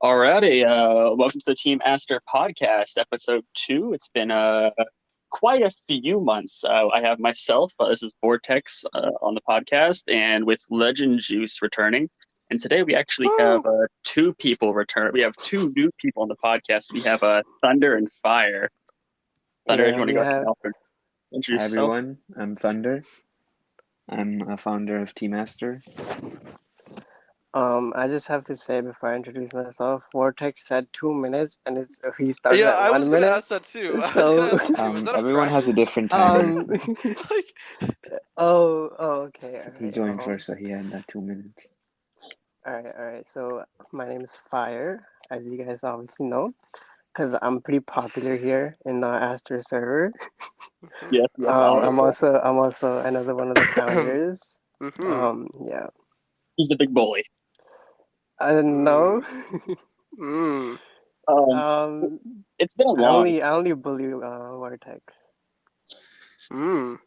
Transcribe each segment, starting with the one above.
Alrighty, welcome to the Team Aster podcast, episode 2. It's been quite a few months. I have myself, this is Vortex on the podcast, and with Legend Juice returning. And today we actually have Woo! two people return. We have two new people on the podcast. We have Thunder and Fire. Thunder, if you Yeah, want to we go ahead have. and introduce Hi yourself. everyone, I'm Thunder. I'm a founder of Team Aster. I just have to say before I introduce myself, Vortex said 2 minutes, and he started Yeah, at I was one gonna minute. ask that too. I was gonna So, ask that too. Is that a Everyone has a practice? different timer. Like, okay, He joined first, so he had that 2 minutes. all right. So my name is Fire, as you guys obviously know, because I'm pretty popular here in the Aster server. Yes, obviously. I'm also another one of the founders. mm-hmm. Yeah. He's the big bully. I don't know. Mm. Um, um, it's been a I long. only bully Vortex. Mm.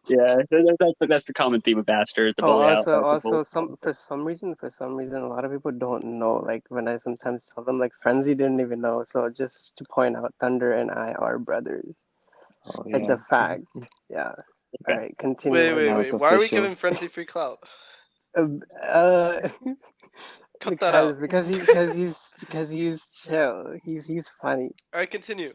Yeah, that's the common theme of Aster, the Oh, bully out. also, for some reason, a lot of people don't know. Like when I sometimes tell them, like Frenzy didn't even know. So just to point out, Thunder and I are brothers. Oh It's yeah, a fact. Yeah. All Okay. right, continue. Wait, now wait. it's Why are we official. giving Frenzy free clout? Uh, uh, Cut that out. because he's chill. He's funny. All right, continue.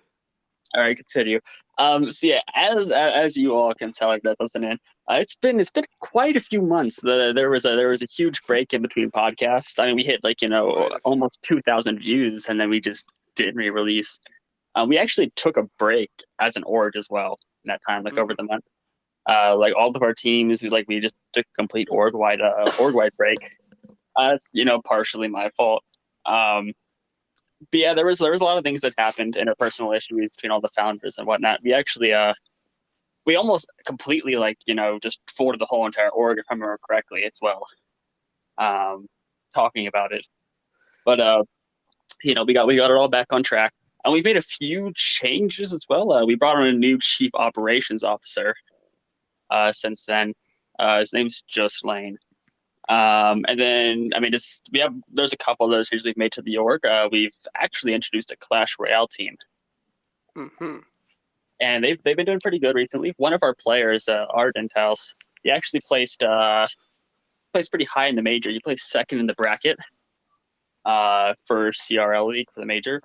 All right, continue. So yeah, as you all can tell, if that doesn't end, it's been quite a few months. There was a huge break in between podcasts. I mean, we hit like Quite a few. almost 2,000 views, and then we just didn't re-release. We actually took a break as an org as well in that time, like over the month. Like all of our teams, we just took a complete org wide break. That's partially my fault. But yeah, there was a lot of things that happened, interpersonal issues between all the founders and whatnot. We actually we almost completely just folded the whole entire org, if I remember correctly, as well. Talking about it, but we got it all back on track, and we've made a few changes as well. We brought on a new chief operations officer. Since then, his name's Just Lane. And then, I mean, there's a couple of those changes we've made to the org. We've actually introduced a Clash Royale team, Mm-hmm. and they've been doing pretty good recently. One of our players, Ardent House, he actually placed pretty high in the major. He placed second in the bracket for CRL League for the major.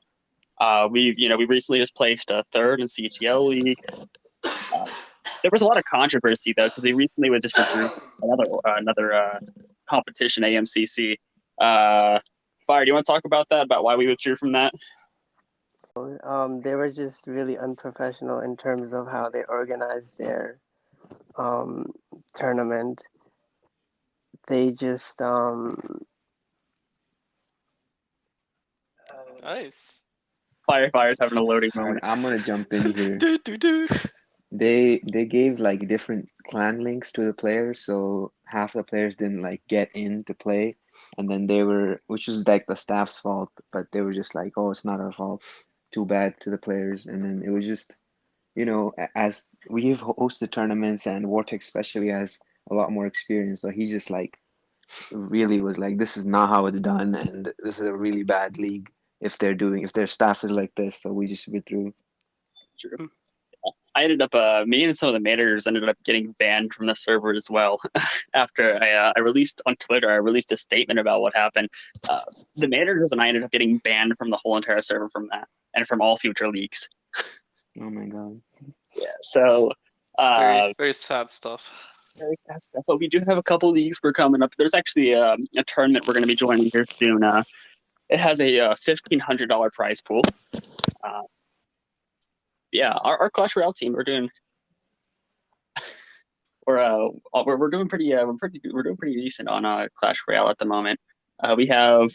We recently just placed third in CTL League. There was a lot of controversy though because we recently was just withdrew from another competition, AMCC. Fire, do you want to talk about that? About why we withdrew from that? They were just really unprofessional in terms of how they organized their tournament. They just Nice. Fire's having a loading All right, moment. I'm gonna jump in here. Do. They gave like different clan links to the players, so half the players didn't like get in to play, and then which was like the staff's fault, but they were just like, oh, it's not our fault. Too bad to the players, and then it was just as we've hosted tournaments and Vortex especially has a lot more experience, so he just like really was like, this is not how it's done, and this is a really bad league if their staff is like this. So we just withdrew. True. I ended up, me and some of the managers ended up getting banned from the server as well. After I released on Twitter, I released a statement about what happened. The managers and I ended up getting banned from the whole entire server from that, and from all future leagues. Oh my God. Yeah, so Very, very sad stuff. very sad stuff. But we do have a couple leagues we're coming up. There's actually a tournament we're going to be joining here soon. It has a $1,500 prize pool. Yeah, our Clash Royale team, we're doing pretty decent on Clash Royale at the moment. We have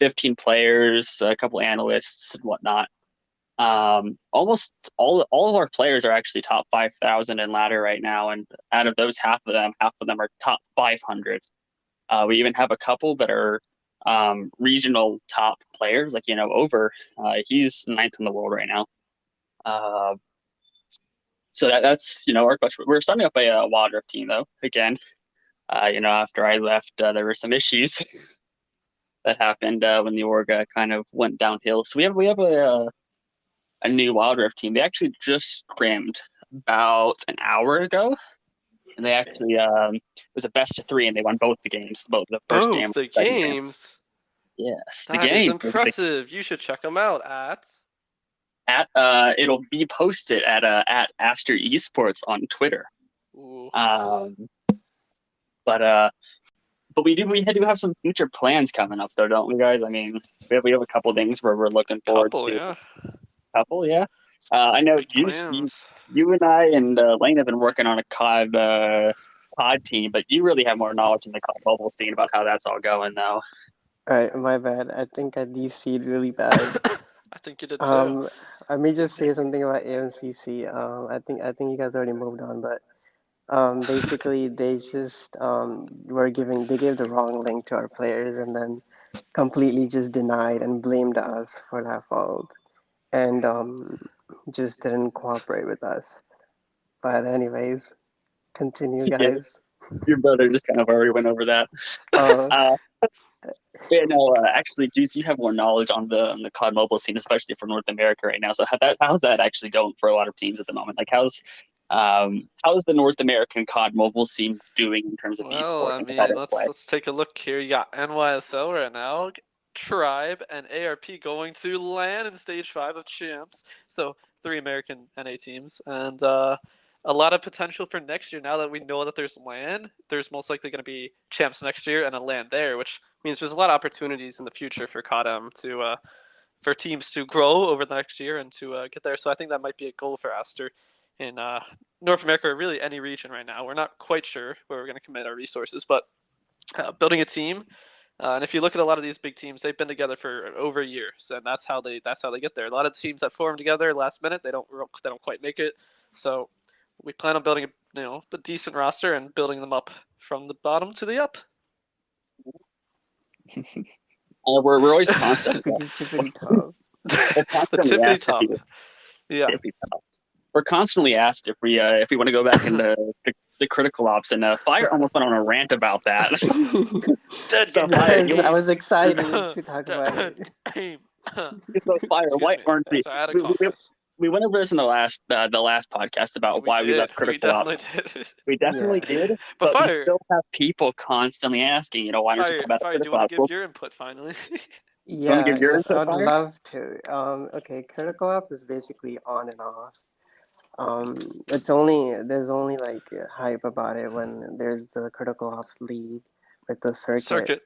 15 players, a couple analysts and whatnot. Almost all of our players are actually top 5,000 in ladder right now, and out of those, half of them are top 500. We even have a couple that are regional top players, like over. He's ninth in the world right now. So that's our question. We're starting up a wild rift team though. Again, after I left, there were some issues that happened when the org kind of went downhill. So we have a new Wild Rift team. They actually just scrimmed about an hour ago, and they actually it was a best of 3, and they won both the games, both the first game, Both the second game. games. Yes, the That is game. impressive. You should check them out At it'll be posted at Aster eSports on Twitter. Ooh. But we do have some future plans coming up though, don't we, guys? I mean, we have a couple things where we're looking forward to. Yeah. Couple, yeah. Some I know big plans. you and I and Lane have been working on a COD team, but you really have more knowledge in the COD mobile scene about how that's all going, though. Alright, my bad. I think I DC'd really bad. I think you did too. Let me just say something about AMCC. I think you guys already moved on, but basically they just they gave the wrong link to our players and then completely just denied and blamed us for that fault, and just didn't cooperate with us. But anyways, continue, guys. Your brother just kind of already went over that. Yeah, no, actually, Juice, you have more knowledge on the COD mobile scene, especially for North America right now. So how's that actually going for a lot of teams at the moment? Like, how's the North American COD mobile scene doing in terms of esports I and mean, competitive play? let's take a look here. You got NYSL right now, Tribe, and ARP going to LAN in Stage 5 of Champs. So 3 American NA teams, and a lot of potential for next year. Now that we know that there's LAN, there's most likely going to be Champs next year and a LAN there, which means there's a lot of opportunities in the future for CODM to for teams to grow over the next year and to get there. So I think that might be a goal for Aster in North America, or really any region right now. We're not quite sure where we're going to commit our resources, but building a team. And if you look at a lot of these big teams, they've been together for over a year, so that's how they get there. A lot of teams that form together last minute, they don't quite make it. So we plan on building a decent roster and building them up from the bottom to the up. We're always constantly Tippity top. The tippity top. Yeah. We're constantly asked if we want to go back into the critical ops, and Fire almost went on a rant about that. So I was excited to talk about it. So Fire, why aren't we? We went over this in the last podcast about why we left critical ops. We definitely did, but Fire, we still have people constantly asking, why don't you come out of critical ops? Do you want to give your input finally? Yeah, yes, I'd love to. Okay, critical ops is basically on and off. There's only like hype about it when there's the critical ops league with the circuit.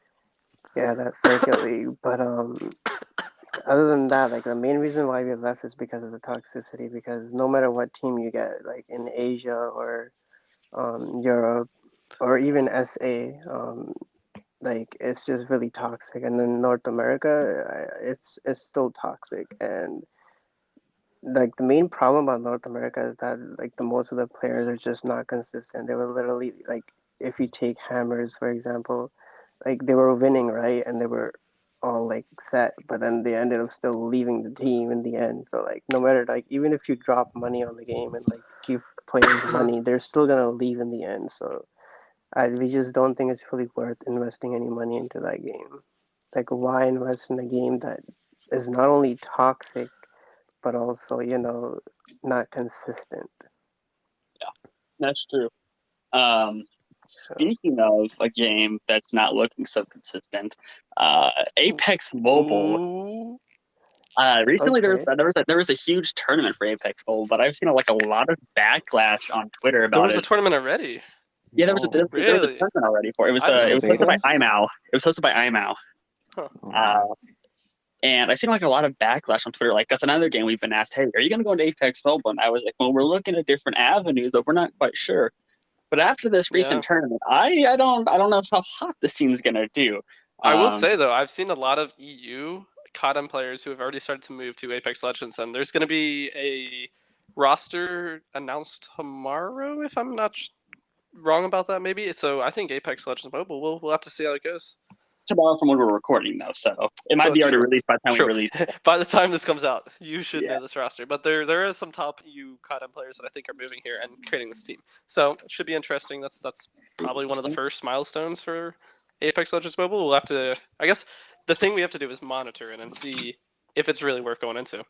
Yeah, that circuit league. But other than that, like the main reason why we left is because of the toxicity. Because no matter what team you get, like in Asia or Europe or even SA, like it's just really toxic. And in North America, it's still toxic. And like the main problem about North America is that like the most of the players are just not consistent. They were literally like, if you take Hammers for example, like they were winning, right, and they were all like set, but then they ended up still leaving the team in the end. So like no matter, like even if you drop money on the game and like give players money, they're still gonna leave in the end. So we just don't think it's really worth investing any money into that game. Like why invest in a game that is not only toxic but also, not consistent. Yeah, that's true. Speaking of a game that's not looking so consistent, Apex Mobile. Recently, there was a huge tournament for Apex Mobile, but I've seen a lot of backlash on Twitter about it. There was a tournament already. Yeah, there was a tournament already for it. It was hosted by IMAU. It was hosted by IMAU. Huh. And I've seen like a lot of backlash on Twitter. Like that's another game we've been asked, hey, are you going to go into Apex Mobile? And I was like, well, we're looking at different avenues, but we're not quite sure. But after this recent tournament, I don't know how hot the scene's going to do. I will say though, I've seen a lot of EU CODM players who have already started to move to Apex Legends, and there's going to be a roster announced tomorrow, if I'm not wrong about that, maybe. So I think Apex Legends Mobile, we'll have to see how it goes. Tomorrow from when we're recording though, so it might be already released by the time we release this. By the time this comes out, you should know this roster. But there are some top EU CODM players that I think are moving here and creating this team. So it should be interesting. That's probably one of the first milestones for Apex Legends Mobile. We'll have to, I guess, the thing we have to do is monitor it and see if it's really worth going into.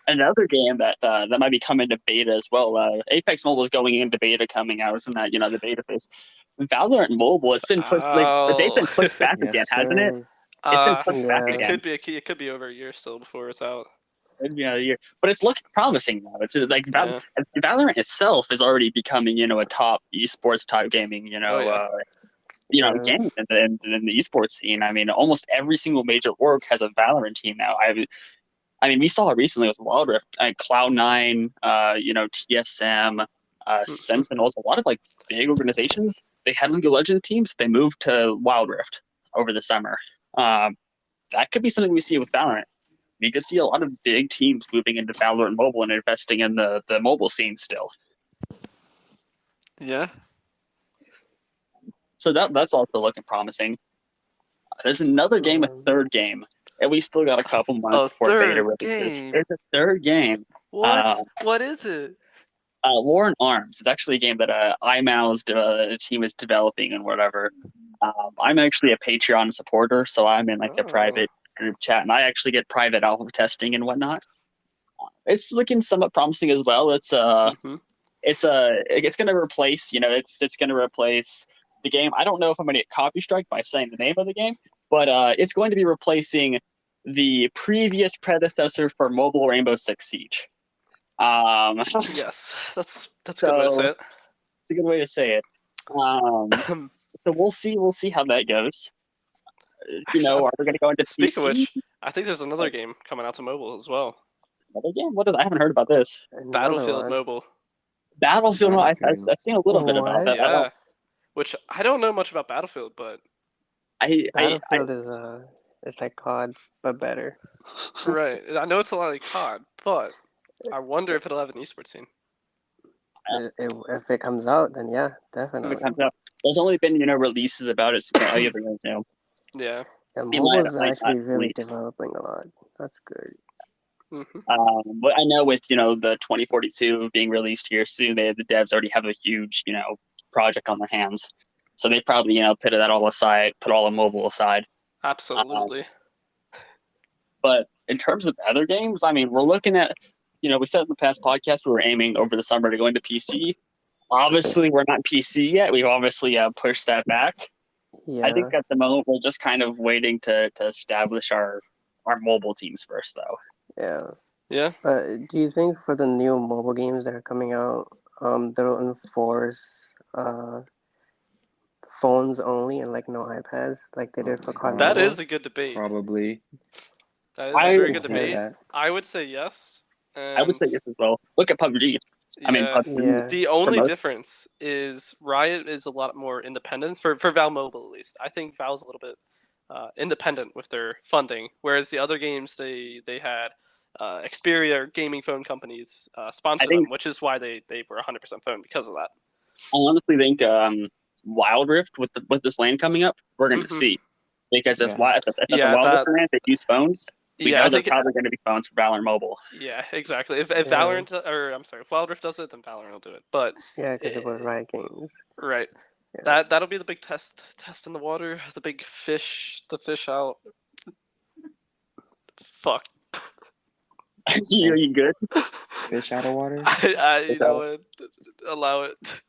Another game that that might be coming to beta as well. Apex Mobile is going into beta, coming out. Isn't that the beta phase? Valorant Mobile, it's been pushed. It's been pushed back Yes, again, hasn't it? sir. It's been pushed back Yeah. again. It could be over a year still before it's out. But it's looking promising now. It's like Valorant itself is already becoming a top esports type gaming game in the esports scene. I mean, almost every single major org has a Valorant team now. I mean, we saw it recently with Wild Rift, Cloud9, TSM, Sentinels, a lot of like big organizations. They had League of Legends teams. They moved to Wild Rift over the summer. That could be something we see with Valorant. We could see a lot of big teams moving into Valorant Mobile and investing in the mobile scene still. Yeah. So that's also looking promising. There's another game, a third game. And we still got a couple months before beta releases. There's a third game. What? What is it? War in Arms. It's actually a game that iMau's team is developing and whatever. I'm actually a Patreon supporter, so I'm in like a private group chat, and I actually get private alpha testing and whatnot. It's looking somewhat promising as well. It's going to replace it's going to replace the game. I don't know if I'm going to get copy strike by saying the name of the game, but it's going to be replacing the previous predecessor for mobile Rainbow Six Siege. Yes, that's a good way to say it. It's a good way to say it. So we'll see how that goes. Are we going to go into Speak PC? of which, I think there's another game coming out to mobile as well. Another game? I haven't heard about this. Battlefield Mobile. Battlefield. I've seen a little bit about that. Yeah. Which I don't know much about Battlefield, but Battlefield is it's like COD but better. Right. I know it's a lot like COD, but I wonder if it'll have an esports scene. If it comes out, then yeah, definitely. If it comes out. There's only been releases about it. So Yeah. Mobile is actually really developing a lot. That's good. Mm-hmm. But I know with the 2042 being released here soon, the devs already have a huge project on their hands, so they probably put that all aside, put all the mobile aside. Absolutely. But in terms of other games, I mean, we're looking at we said in the past podcast we were aiming over the summer to go into PC. Obviously, we're not PC yet. We've obviously pushed that back. Yeah. I think at the moment we're just kind of waiting to establish our mobile teams first, though. Yeah. Yeah. But do you think for the new mobile games that are coming out, they'll enforce phones only and like no iPads like they did for COD? That is a good debate. Probably. That is a very good debate. I would say yes. I would say yes as well. Look at PUBG. I mean, PUBG. The only difference is Riot is a lot more independent for Valve Mobile, at least. I think Valve's a little bit independent with their funding, whereas the other games they had Xperia or gaming phone companies sponsor them, which is why they were 100% phone because of that. I honestly think Wild Rift with this LAN coming up, we're going to see, because if the Wild Rift LAN they use phones. We know they're probably going to be phones for Valorant Mobile. Yeah, exactly. If Valorant, if Wild Rift does it, then Valorant will do it. But because it was Riot Games. Right. Yeah. That'll be the big test in the water. The big fish. The fish out. Fuck. Are you good? Fish out of water. You know what? Allow it.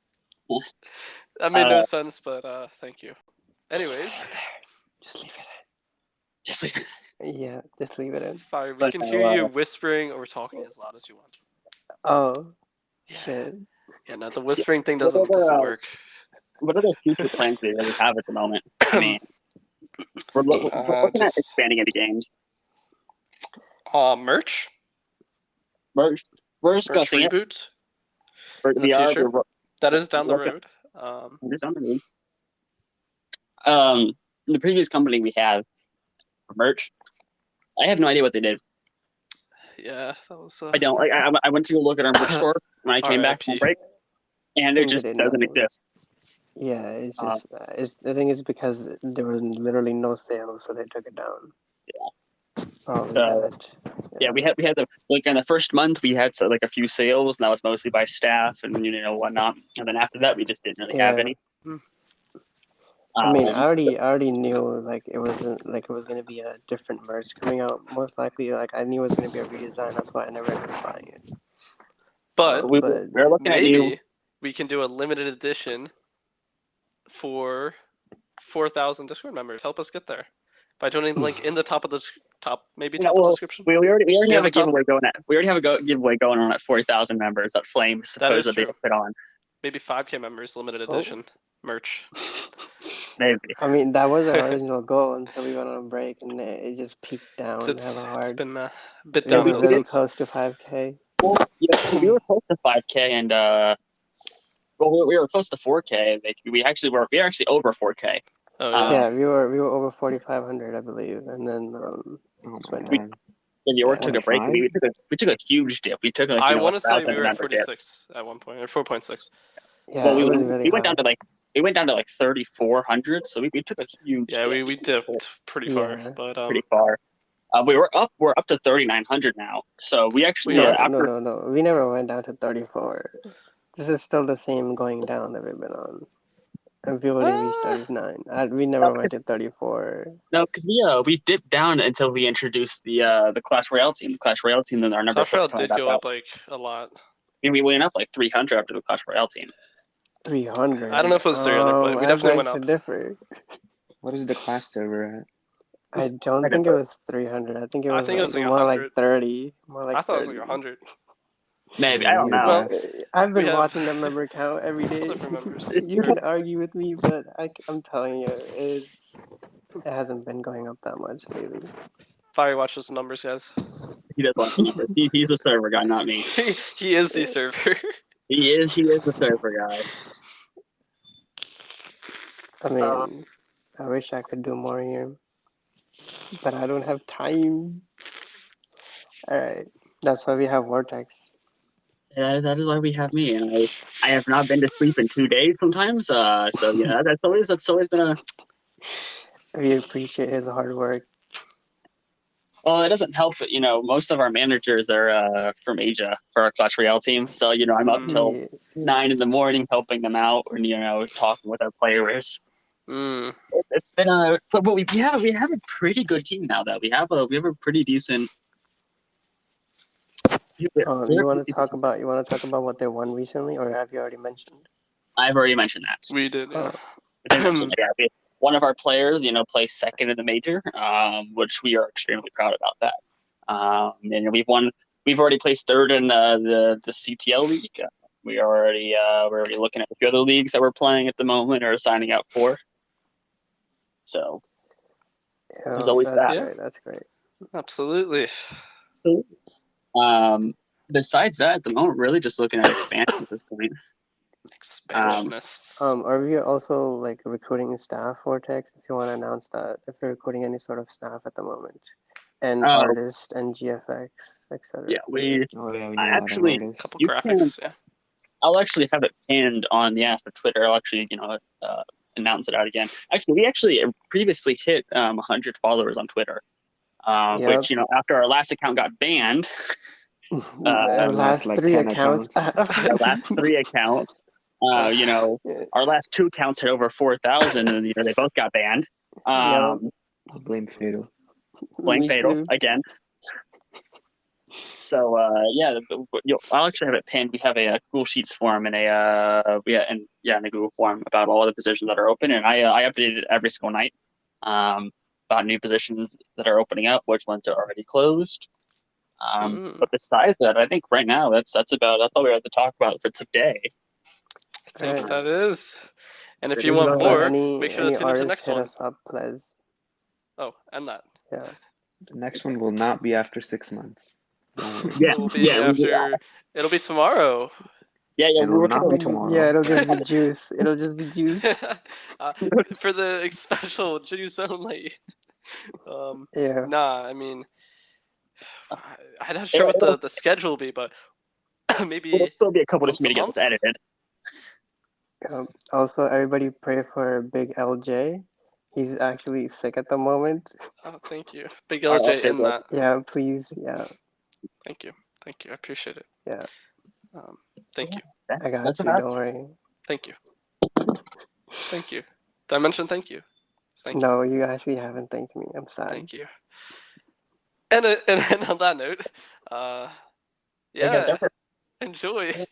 That made no sense, but thank you. Anyways, just leave it in. Just leave it. Yeah, just leave it in. Fine, we can hear you whispering or talking as loud as you want. Oh, yeah. Shit. Yeah, no, the whispering thing doesn't work. What other future plans do you really have at the moment? I mean, we're looking at expanding into games. Merch. We're discussing reboot. In the future. That is down the road. The previous company we had, merch, I have no idea what they did. Yeah, that was. I don't. I went to go look at our merch store when I came back from break, and it just doesn't exist. Yeah, it's just. I think it's because there was literally no sales, so they took it down. Yeah. We had the in the first month we had a few sales, and that was mostly by staff and whatnot. And then after that, we just didn't really have any. I mean, Um, I already knew like it wasn't like it was gonna be a different merch coming out. Most likely, like I knew it was gonna be a redesign. That's why I never ended up buying it. But But we're looking at you. maybe we can do a limited edition for 4,000 Discord members. Help us get there by joining the link in the top of the maybe top of the Well, description. we already Near have the a top. giveaway going at. We already have a giveaway going on at 4,000 members that Flame That is supposedly true. put on. Maybe 5K members, limited Oh. edition merch. Maybe. I mean, that was our original goal until we went on a break, and it just peaked down It's hella hard. been a bit We were downhill really since. close to 5K. Well, yeah, we were close to 5K, and well, we were close to 4K. We were actually over 4K. Oh yeah. Yeah, we were over 4,500, I believe, and then Oh just my went We- down. god. When York Yeah. took a break, 25? we took a huge dip. We took like I a want to say 1,000 we were at member dip. 46 at one point, or 4.6. Yeah, Well, it was really we went high. down to like 3,400. So we took a huge Yeah, dip. we dipped pretty far, Yeah. but pretty far. We're up to 3,900 now. So we actually We are. No. We never went down to 34. This is still the same going down that we've been on. And we already reached 39. We never went to 34. No, because we dipped down until we introduced the Clash Royale team. The Clash Royale team, then our numbers Clash Royale started coming did back go up. up like a lot. And we went up like 300 after the Clash Royale team. 300. I don't know if it was 300, but we I definitely beg went to up. differ. What is the class server at? I don't think it was 300. I think it was, like more 100. like 30. More like I thought 30. it was like 100. Maybe, Yeah, I don't we did know. Well, I've We been have watching the member count every day. different members. You can argue with me, but I'm telling you, it hasn't been going up that much lately. Firewatch those numbers, guys. He does want to keep it. He's a server guy, not me. He is the server. He is the server guy. I mean, I wish I could do more here, but I don't have time. All right, that's why we have Vortex. That is why we have me. And I have not been to sleep in 2 days sometimes. So yeah, that's always been a. We appreciate his hard work. Well, it doesn't help that most of our managers are from Asia for our Clash Royale team. So I'm up till 9 in the morning helping them out and talking with our players. It's been but we have a pretty good team now. That we have a pretty decent. You want to talk about what they won recently, or have you already mentioned? I've already mentioned that. We did, yeah. One of our players, placed second in the major, which we are extremely proud about that. And we've already placed third in the CTL league. We're already looking at a few other leagues that we're playing at the moment or signing up for. So there's always that. Great. That's great. Absolutely. So besides that, at the moment, really just looking at expansion at this point. Expansionists. Are we also like recruiting staff for Vortex? If you want to announce that, if you're recruiting any sort of staff at the moment, and artists and GFX, etc. Yeah, we actually a couple graphics. Yeah. I'll actually have it pinned on the Aster Twitter. I'll actually announce it out again. Actually, we actually previously hit 100 followers on Twiter, which after our last account got banned. Our last like 3 accounts. Our last 3 accounts. Our last 2 accounts hit over 4,000, and they both got banned. Blame Fatal. Me Fatal too. again. So I'll actually have it pinned. We have a Google Sheets form and in the Google form about all the positions that are open, and I update it every single night about new positions that are opening up, which ones are already closed. But besides that, I think right now that's all we have to talk about for today. I think that is. And if you want more, make sure to tune into the next one. Us up, please. Oh, and that. Yeah. The next one will not be after 6 months. It'll be tomorrow. Yeah, it will not be tomorrow. Yeah, it'll just be juice. It'll just be juice. For the special juice only. Yeah. Nah, I mean, I'm not sure what the schedule will be, but maybe it'll still be a couple days for me to get this edited. Also, everybody pray for Big LJ. He's actually sick at the moment. Oh, thank you. Big LJ in that. Yeah, please. Yeah. Thank you. I appreciate it. Yeah. Thank you. I got you. Don't worry. Thank you. Did I mention thank you? Thank you. No, you actually haven't thanked me. I'm sad. Thank you. And then on that note, Hey, guys, yeah, enjoy.